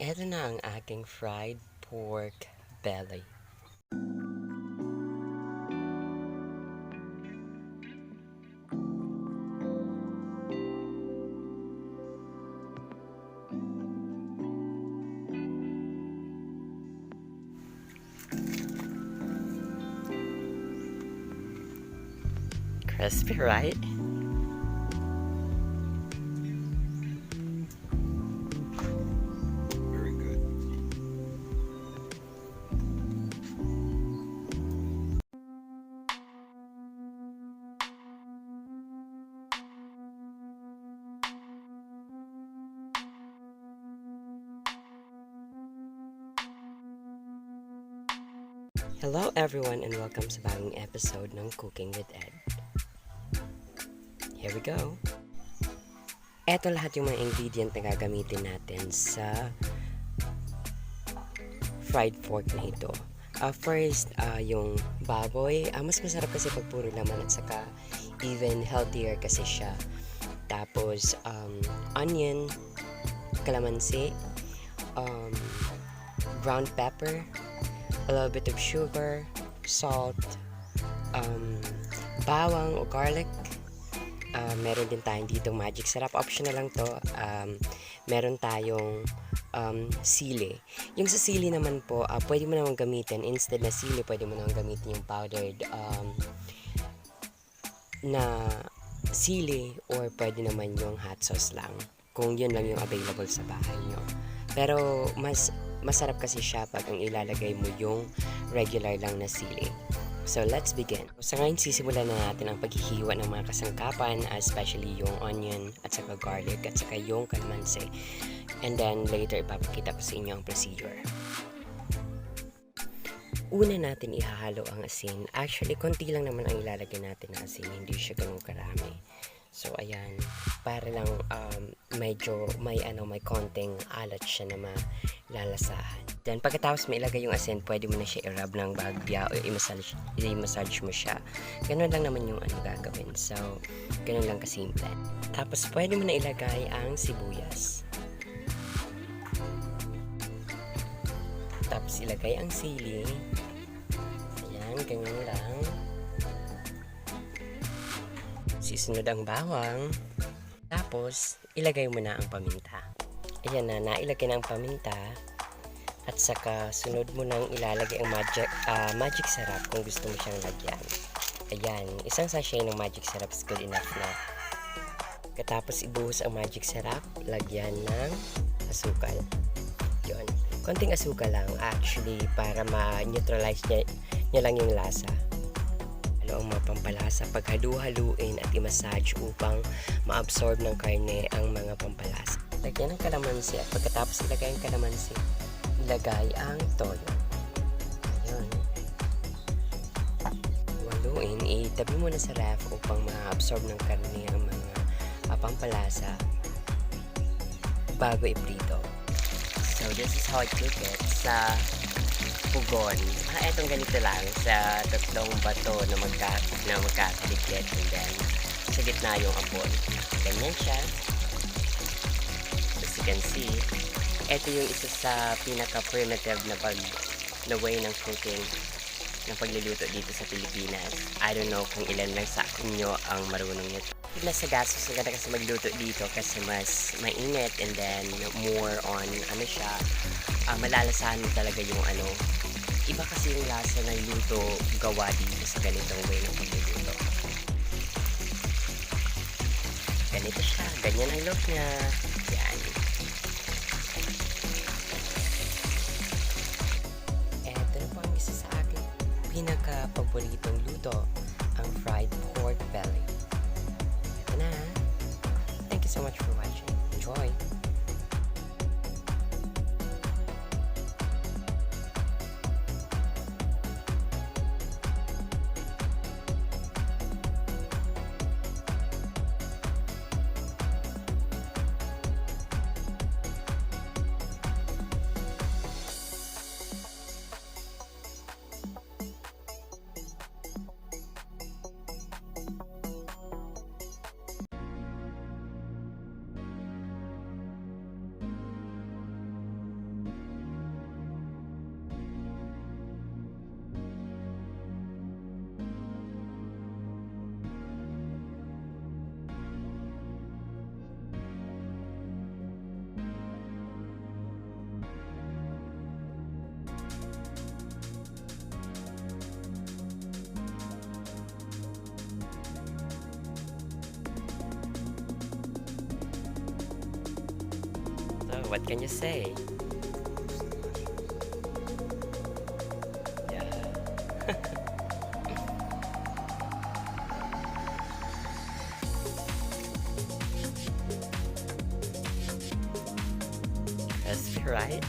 Eto na ang aking fried pork belly. Crispy, right? Very good. Hello everyone and welcome sa bagong episode ng Cooking with Ed. Here we go! Eto lahat yung mga ingredient na gagamitin natin sa fried pork na ito. First, yung baboy. Mas masarap kasi pag puro laman at saka even healthier kasi siya. Tapos, onion, kalamansi, um, ground pepper, a little bit of sugar, salt, bawang o garlic. Meron din tayong dito magic sarap. Optional lang to. Meron tayong sili. Yung sa sili naman po, pwede mo naman gamitin. Instead na sili, pwede mo naman gamitin yung powdered na sili or pwede naman yung hot sauce lang. Kung yun lang yung available sa bahay nyo. Pero mas masarap kasi siya pag ang ilalagay mo yung regular lang na sili. So let's begin. Sa ngayon sisimulan na natin ang paghihiwa ng mga kasangkapan, especially yung onion at saka garlic at saka yung kalamansi. And then later ipapakita ko sa inyo ang procedure. Una natin ihahalo ang asin. Actually, konti lang naman ang ilalagay natin na asin. Hindi siya ganun karami. So, ayan. Para lang medyo may konting alat siya na malalasahan. Then, pagkatapos mo ilagay yung asin, pwede mo na siya i-rub ng bagya o i-massage mo siya. Ganun lang naman yung gagawin. So, ganun lang kasimple. Tapos, pwede mo na ilagay ang sibuyas. Tapos, ilagay ang sili. Ayan, ganyan lang. Sisunod ang bawang. Tapos, ilagay mo na ang paminta. Ayan na, nailagay na ang paminta. At saka, sunod mo nang ilalagay ang magic sarap kung gusto mo siyang lagyan. Ayan, isang sachet ng magic sarap is good enough na. Katapos ibuhos ang magic sarap, lagyan ng asukal. Yun. Konting asukal lang actually para ma-neutralize niya lang yung lasa. Ang mga pampalasa, paghalu-haluin at i-massage upang ma-absorb ng karne ang mga pampalasa. Lagyan ng kalamansi at pagkatapos ilagay ang kalamansi, ilagay ang toyo. Ayun. Haluin, itabi mo na sa ref upang ma-absorb ng karne ang mga pampalasa bago iprito. So this is how I cook it sa pugon. Etong ganito lang sa tatlong bato na magkakadikit and then sa gitna yung apoy. Ganyan siya. As you can see, ito yung isa sa pinaka-primitive na way ng cooking ng pagluluto dito sa Pilipinas. I don't know kung ilan lang sa inyo ang marunong nito. Nasa gastos na ganda kasi magluto dito kasi mas mainit and then more on siya, malalasahan mo talaga yung iba kasi yung lasa ng luto gawa dito sa ganitong way ng pagluluto. Ganito siya, ganyan ang look niya. Yan. Eto na po ang isa sa aking pinaka-paboritong luto, ang fried pork belly. Ito na. Thank you so much for watching. Enjoy! What can you say? Yeah. Crispy, right?